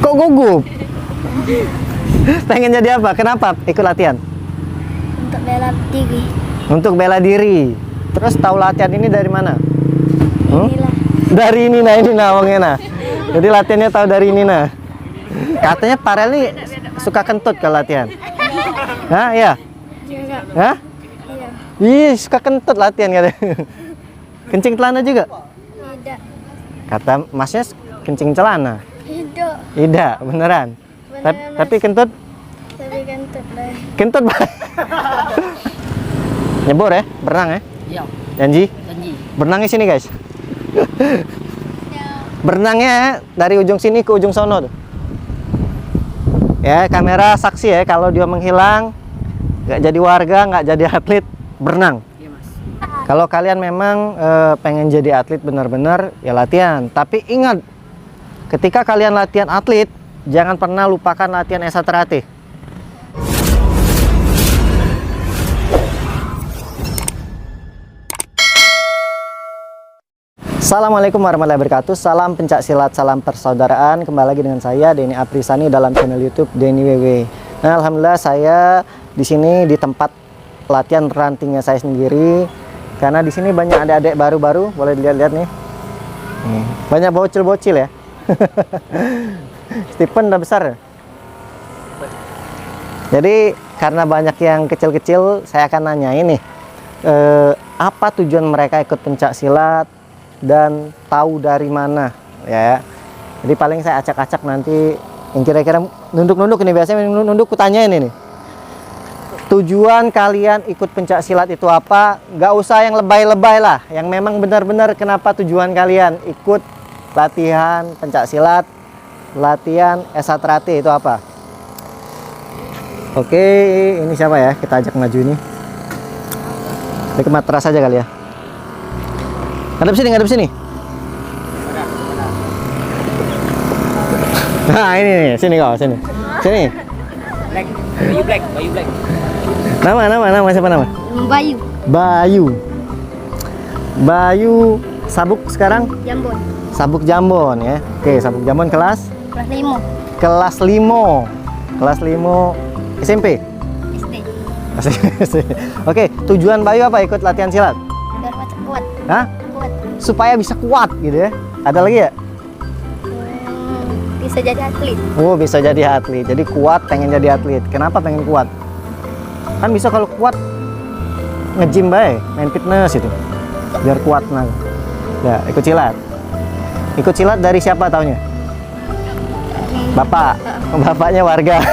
Kok gugup? Pengen jadi apa? Kenapa ikut latihan? Untuk bela diri. Untuk bela diri. Terus tahu latihan ini dari mana? Inilah. Dari ini nah wongnya nah. Jadi latihannya tahu dari ini nah. Katanya Farel nih suka kentut kalau latihan. Hah, iya? Juga. Hah? Iya. Ih, suka kentut latihan katanya. Kencing celana juga? Tidak. Kata masnya kencing celana. Tidak. Tidak, beneran. Beneran, Tapi kentut? Tapi kentut lah. Kentut, Pak. Nyebur ya? Berenang ya? Iya, Janji? janji. Berenangnya sini, guys. Berenangnya dari ujung sini ke ujung sono tuh. Ya, kamera saksi ya kalau dia menghilang, nggak jadi warga, nggak jadi atlet, berenang. Iya, Mas. Kalau kalian memang pengen jadi atlet benar-benar, ya latihan. Tapi ingat, ketika kalian latihan atlet, jangan pernah lupakan latihan esa terlatih. Assalamualaikum warahmatullahi wabarakatuh. Salam pencak silat, salam persaudaraan. Kembali lagi dengan saya Denny Aprisani dalam channel YouTube Denny WW. Nah, alhamdulillah saya di sini di tempat latihan rantingnya saya sendiri. Karena di sini banyak adik-adik baru-baru, boleh dilihat-lihat nih. Banyak bocil-bocil ya. Stephen udah besar. Jadi karena banyak yang kecil-kecil, saya akan nanya ini apa tujuan mereka ikut pencak silat dan tahu dari mana ya. Jadi paling saya acak-acak nanti yang kira-kira nunduk-nunduk ini, biasanya nunduk kutanyain ini. Tujuan kalian ikut pencak silat itu apa? Nggak usah yang lebay-lebay lah, yang memang benar-benar kenapa tujuan kalian ikut latihan pencak silat, latihan esa terlatih itu apa? Oke, ini siapa ya? Kita ajak maju ini. Ini ke matras aja kali ya. Ngadep sini, ngadep sini. Nah ini nih, sini kau, sini. Sini. Black, Bayu Black, Bayu Black. Nama siapa nama? Bayu. Bayu. Bayu sabuk sekarang? Jambon. Sabuk Jambon ya. Oke, sabuk Jambon kelas? Kelas 5. Kelas 5. Kelas 5 SMP? SD. Oke, tujuan Bayu apa ikut latihan silat? Biar macam kuat. Hah? Kuat. Supaya bisa kuat gitu ya. Ada lagi ya? Bisa jadi atlet. Oh, bisa jadi atlet. Jadi kuat, pengen jadi atlet. Kenapa pengen kuat? Kan bisa kalau kuat nge-gym bae, main fitness itu. Biar kuat nah. Ya, ikut silat. Ikut silat dari siapa taunya? Bapak. Bapaknya warga.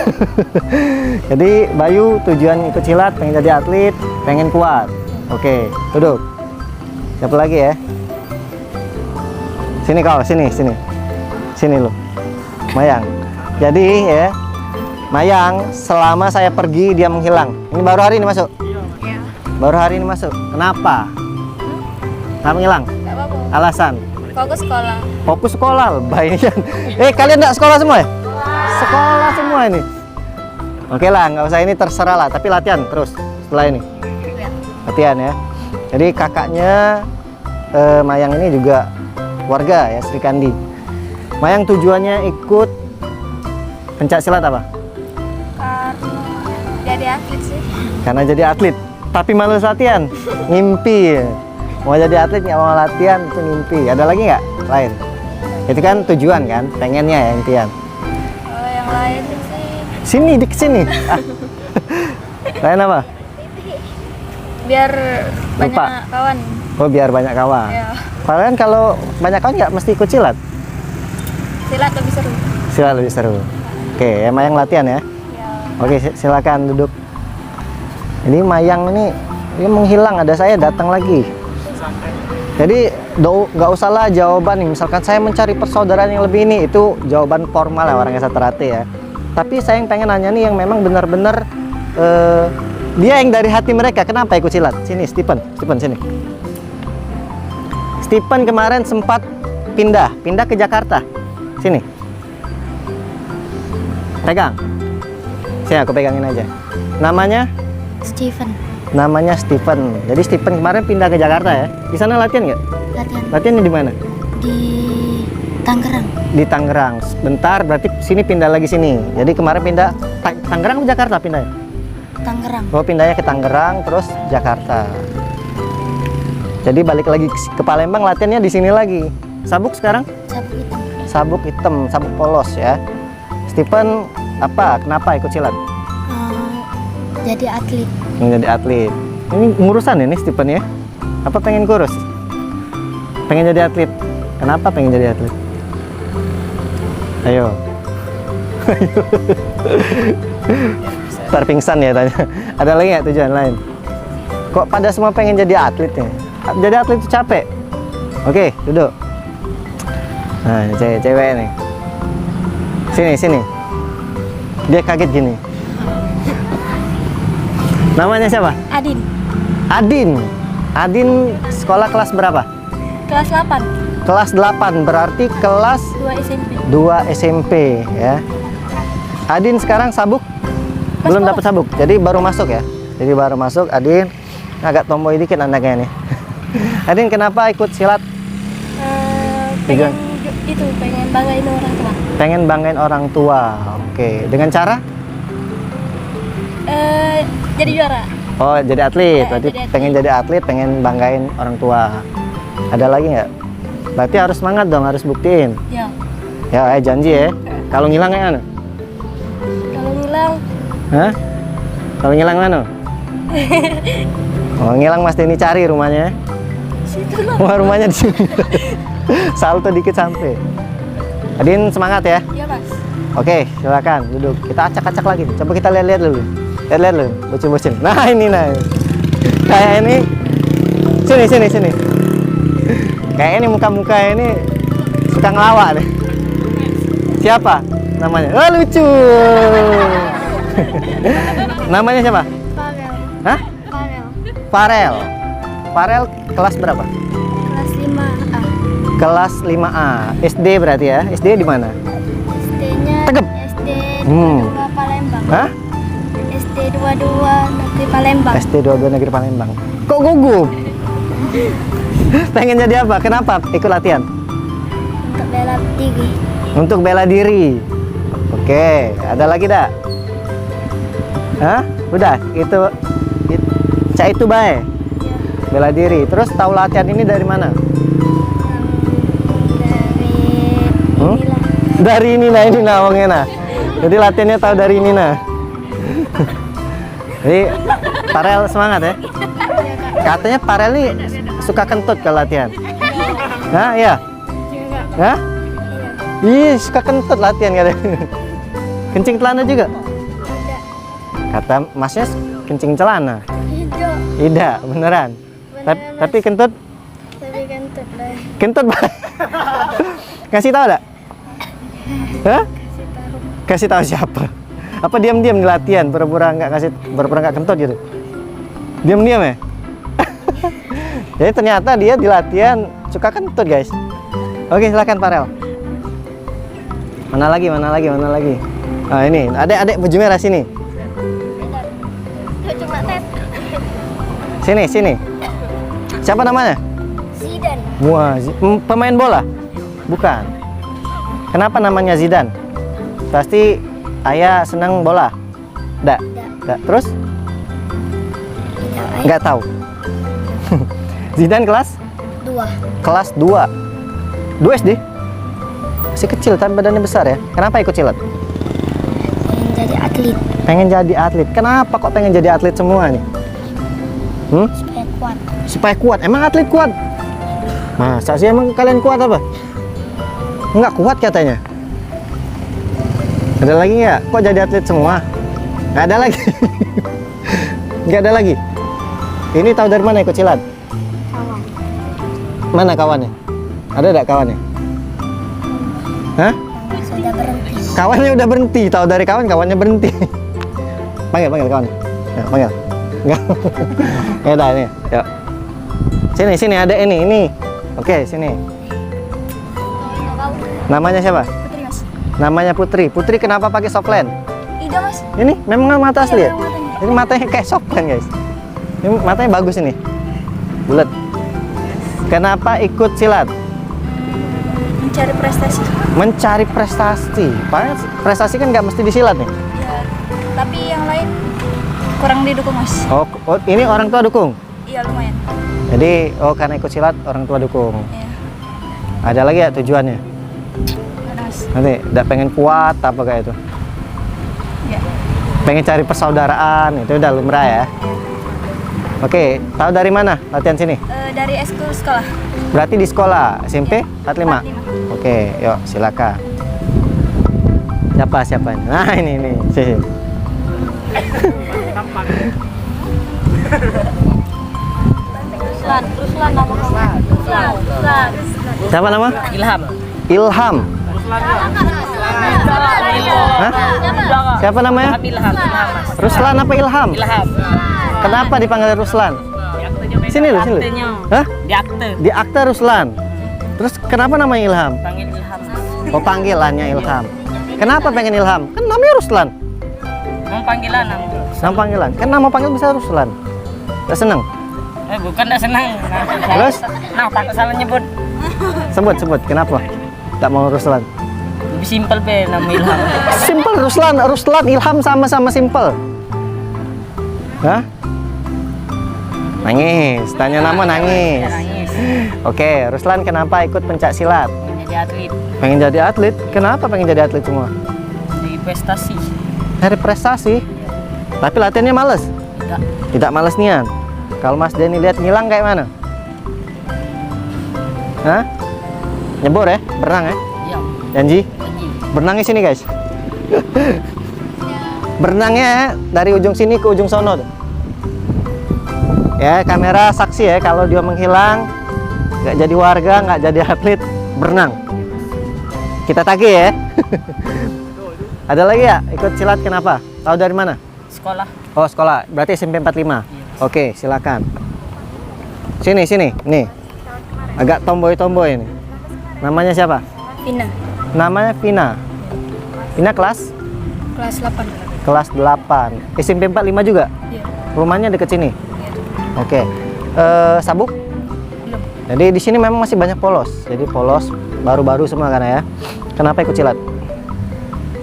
Jadi Bayu tujuan ikut silat pengen jadi atlet, pengen kuat. Oke, duduk. Siapa lagi ya? Sini kau, sini. Sini lu. Mayang. Jadi ya, Mayang selama saya pergi dia menghilang. Ini baru hari ini masuk. Iya. Baru hari ini masuk. Kenapa? Kenapa menghilang? Enggak apa-apa. Alasan? Fokus sekolah. Fokus sekolah, baiknya. Kalian enggak sekolah semua ya? Sekolah semua ini. Oke lah, nggak usah ini terserah lah. Tapi latihan terus setelah ini. Latihan ya. Jadi kakaknya Mayang ini juga warga ya, Sri Kandi. Mayang tujuannya ikut pencak silat apa? Karena jadi atlet sih. Karena jadi atlet. Tapi males latihan, ngimpi. Mau jadi atlet nggak mau latihan itu ngimpi. Ada lagi nggak lain? Itu kan tujuan kan, pengennya ya impian. Kalau yang lain sih Sini di sini. Lain apa? biar banyak Lupa. kawan. Oh, biar banyak kawan. Ya. Kalian kalau banyak kawan nggak mesti ikut silat? Silat lebih seru. Silat lebih seru. Oke, ya Mayang latihan ya. Ya. Oke, silakan duduk. Ini Mayang ini dia menghilang, ada saya datang lagi. Jadi nggak usahlah jawaban nih. Misalkan saya mencari persaudaraan yang lebih ini, itu jawaban formal ya orang esa terlatih ya. Tapi saya yang pengen nanya nih yang memang benar-benar dia yang dari hati mereka. Kenapa ikut silat? Sini, Stephen sini. Stephen kemarin sempat pindah ke Jakarta. Sini. Pegang. Sini aku pegangin aja. Namanya Stephen. Jadi Stephen kemarin pindah ke Jakarta ya. Di sana latihan nggak? Latihan Latihannya di mana? di Tangerang. Di Tangerang. Bentar, berarti sini pindah lagi sini. Jadi kemarin pindah Tangerang ke Jakarta pindah. Tangerang. Oh, pindahnya ke Tangerang terus Jakarta. Jadi balik lagi ke Palembang, latihannya di sini lagi. Sabuk sekarang? Sabuk hitam. Sabuk hitam, sabuk polos ya. Stephen apa? Kenapa ikut silat? Jadi atlet. Menjadi atlet. Ini ngurusan ini Stephen ya? Apa pengen kurus? Pengen jadi atlet. Kenapa pengen jadi atlet? Ayo. Ntar pingsan ya tanya. Ada lagi nggak tujuan lain? Kok pada semua pengen jadi atlet ya? Jadi atlet itu capek. Oke, duduk. Nah, ini cewek nih. Sini. Dia kaget gini. Namanya siapa? Adin. Adin sekolah kelas berapa? Kelas 8. Kelas 8, berarti kelas 2 SMP. 2 SMP ya. Adin sekarang sabuk? Belum dapat sabuk, jadi baru masuk ya. Jadi baru masuk, Adin agak tomboy dikit anaknya nih. Adin kenapa ikut silat? Pengen pengen banggain orang tua. Pengen banggain orang tua. Oke, dengan cara? Jadi juara. Oh, jadi atlet. Berarti jadi atlet. pengen jadi atlet, pengen banggain orang tua. Ada lagi nggak? Berarti harus semangat dong, harus buktiin. Ya. Ya, janji ya. Kalau ngilang kayak mana? Kalau ngilang, Hah? Kalau ngilang mana? Oh, ngilang mesti ini cari rumahnya. situ lah. Wah, rumahnya di sini. Salto dikit sampai. Adin semangat ya. Ya mas. Oke, silakan duduk. Kita acak-acak lagi. Coba kita lihat-lihat dulu. Lihat-lihat dulu, bocil-bocil. Nah, ini nah. Kayak ini. Sini. Kayak ini muka-muka ini suka ngelawak deh. Siapa namanya? Oh, lucu. Namanya siapa? Farel. Hah? Farel. Farel kelas berapa? Kelas 5A. Kelas 5A. SD berarti ya? SD di mana? SD-nya Tegep. SD 22 Hmm. Palembang. Hah? SD 22 Negeri Palembang. SD 22 Negeri Palembang. Kok gugup? Pengen jadi apa? Kenapa ikut latihan? Untuk bela diri. Untuk bela diri. Oke, ada lagi dah? Hah? Udah, itu baik. Ya. Bela diri. Terus tahu latihan ini dari mana? Dari Hmm? inilah. Dari ini nah wongnya nah. Jadi latihannya tahu dari ini nah. Jadi Farel semangat ya. Katanya Farel nih suka kentut kalau latihan. Hah, iya. Juga. Hah? Ih, suka kentut latihan katanya. Kencing celana juga? Ada. Kata masnya kencing celana. Hijau. Tidak, beneran. Tapi kentut? Tapi kentut lah. Kentut banget. Kasih tahu enggak? Hah? Kasih tahu. Kasih tahu siapa? Apa diam-diam di latihan pura-pura nggak kentut gitu? Diam-diam ya? Jadi ternyata dia di latihan suka kentut, guys. Oke, silakan Farel. Mana lagi? Nah, ini, adik-adik baju merah sini. Itu cuma tes. Sini. Siapa namanya? Zidane. Wah, pemain bola? Bukan. Kenapa namanya Zidane? Pasti ayah senang bola? Nggak. Terus? Nggak tahu. Zidane kelas? 2. Kelas 2. 2 SD? Masih kecil, tapi badannya besar ya. Kenapa ikut silat? Pengen jadi atlet. Pengen jadi atlet. Kenapa kok pengen jadi atlet semua nih? Supaya kuat. Supaya kuat. Emang atlet kuat? Masa sih emang kalian kuat apa? Nggak kuat katanya. Ada lagi nggak? Kok jadi atlet semua? Nggak ada lagi. Nggak ada lagi. Ini tahu dari mana ikut silat? Kawan. Mana kawannya? Ada nggak kawannya? Hah? Sudah berhenti. Kawannya udah berhenti. Tahu dari kawannya berhenti. Panggil kawan. Ya, panggil. Enggak. Ya udah ini. Yuk. Sini ada ini. Oke, sini. Namanya siapa? Putri mas. Namanya Putri. Putri kenapa pakai softland? Ida mas. Ini memang mata asli ya? Iya, matanya. Ini matanya kayak softland, guys. Ini matanya bagus ini. Bulat. Kenapa ikut silat? mencari prestasi. Mencari prestasi. Padahal prestasi kan nggak mesti disilat nih. Ya, tapi yang lain kurang didukung mas. Oh, ini orang tua dukung. Iya lumayan. Jadi, karena ikut silat orang tua dukung. Iya. Ada lagi ya tujuannya? Ada mas. Nanti udah pengen kuat apa kayak itu? Iya. Pengen cari persaudaraan, itu udah lumrah ya. Oke, tahu dari mana latihan sini? Dari eskul sekolah. Berarti di sekolah SMP 45. Oke, yuk silakan. Siapa ini? Nah, ini. Sini. Ruslan nama Ruslan. Siapa nama? Ilham. Ilham. Hah? Siapa namanya? Ilham. Ilham mas. Ruslan apa Ilham? Ilham. Kenapa dipanggil Ruslan? Sini lu, sini lu. Aktenya. Hah? Di akte. Di akte Ruslan. Terus kenapa namanya Ilham? Panggil Ilham. Oh, panggilannya Ilham. Kenapa pengen Ilham? Kan namanya Ruslan. Mau panggilan nama. Nama panggilan. Kan nama panggil bisa Ruslan. Gak seneng? Bukan dah senang. Terus? Nah, takut salah nyebut. Sebut. Kenapa? Tak mau Ruslan. Lebih simpel be nama Ilham. Simpel Ruslan, Ilham sama-sama simpel. Hah? Nangis, tanya nama nangis. Nangis. Oke, Ruslan kenapa ikut pencak silat? Menjadi atlet. Pengen jadi atlet? Kenapa pengen jadi atlet semua? Jadi prestasi. Cari prestasi. Tapi latihannya males? Tidak. Tidak males nian. Kalau Mas Denny lihat ngilang kayak mana? Hah? Nyebur ya? Berenang ya? Iya. Janji? Janji. Berenangnya sini guys. Berenangnya dari ujung sini ke ujung sono tuh. Ya, kamera saksi ya kalau dia menghilang, nggak jadi warga, nggak jadi atlet, berenang. Kita tagih ya. Ada lagi ya ikut silat kenapa? Tahu dari mana? Sekolah. Oh, sekolah. Berarti SMP 45. Oke, silakan. Sini. Nih. Agak tomboy ini. Namanya siapa? Vina. Namanya Vina. Vina kelas Kelas 8. kelas 8. SMP 45 juga? Iya. Rumahnya deket sini? Oke. Sabuk? Belum. Jadi di sini memang masih banyak polos. Jadi polos baru-baru semua kan ya. Kenapa ikut silat?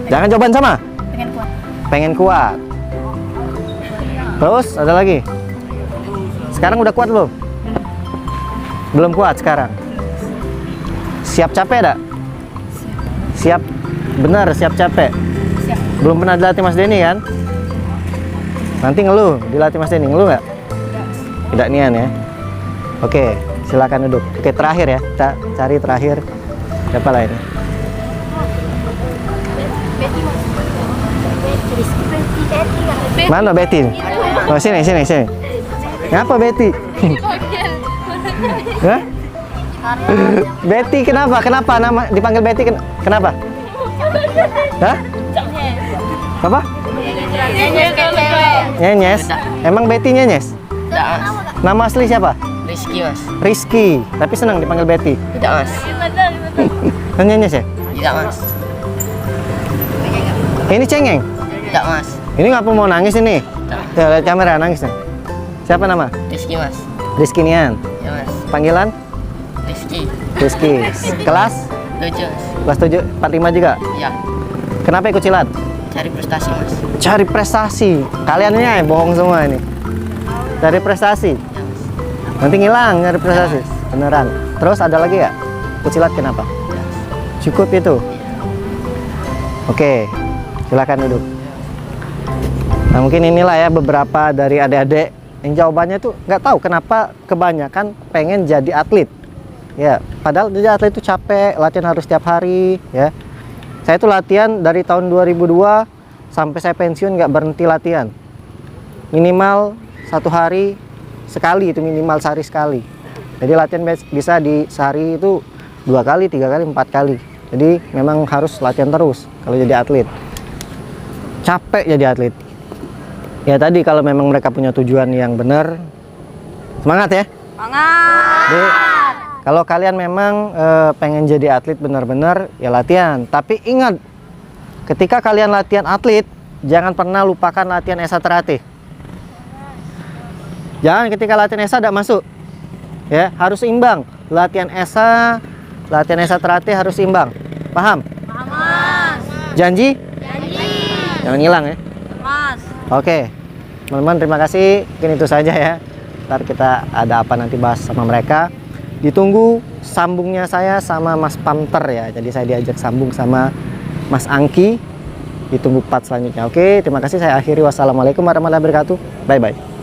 Jangan jawaban sama. Pengen kuat. Pengen kuat. Terus ada lagi? Sekarang udah kuat belum? Belum kuat sekarang. Siap capek enggak? Siap. Benar, siap capek. Siap. Belum pernah dilatih Mas Denny kan? Nanti ngeluh, dilatih Mas Denny, ngeluh nggak? Tidak nian ya. Oke, silakan duduk. Oke, terakhir ya. Kita cari terakhir. Siapa lain? Mana Betty? Oh, sini. Ngapa Betty? Hah? Betty kenapa nama dipanggil Betty kenapa? Hah? Apa? Nyenyes. Emang Betty nyenyes? Tidak mas. Nama asli siapa? Rizky mas. Rizky, tapi senang dipanggil Betty. Tidak mas. Kan nyenyes ya? Tidak mas. Ini cengeng. Tidak mas. Ini ngapa mau nangis ini? Tidak. Ya, lihat kamera nangis nih. Siapa nama? Rizky mas. Rizky Nian. Ya mas. Panggilan? Rizky. Rizky. Kelas? 7 Kelas 7, 45 juga. ya. Kenapa ikut silat? Cari prestasi mas. Cari prestasi. Kalian ini bohong semua ini. Cari prestasi. Ya mas. Nanti ngilang nyari prestasi. Beneran. Terus ada lagi ya? Ikut silat kenapa? Cukup itu. Oke. Silakan duduk. Nah, mungkin inilah ya beberapa dari adik-adik yang jawabannya tuh nggak tahu kenapa kebanyakan pengen jadi atlet. Ya, padahal jadi atlet itu capek, latihan harus setiap hari ya. Saya itu latihan dari tahun 2002 sampai saya pensiun nggak berhenti latihan. Minimal 1 hari sekali, itu minimal sehari sekali. Jadi latihan bisa di sehari itu 2 kali, 3 kali, 4 kali. Jadi memang harus latihan terus kalau jadi atlet. Capek jadi atlet. Ya tadi kalau memang mereka punya tujuan yang benar, semangat ya. Semangat. Jadi, kalau kalian memang pengen jadi atlet benar-benar, ya latihan. Tapi ingat, ketika kalian latihan atlet, jangan pernah lupakan latihan esa terlatih. Jangan ketika latihan esa tidak masuk. Ya, harus imbang. Latihan esa latihan yang terakhir harus imbang. Paham? Paham, Mas. Janji? Jangan hilang ya. Mas. Oke, teman-teman terima kasih. Mungkin itu saja ya. Ntar kita ada apa nanti bahas sama mereka. Ditunggu sambungnya saya sama Mas Pamter ya. Jadi saya diajak sambung sama Mas Angki. Ditunggu part selanjutnya. Oke, terima kasih. Saya akhiri. Wassalamualaikum warahmatullahi wabarakatuh. Bye-bye.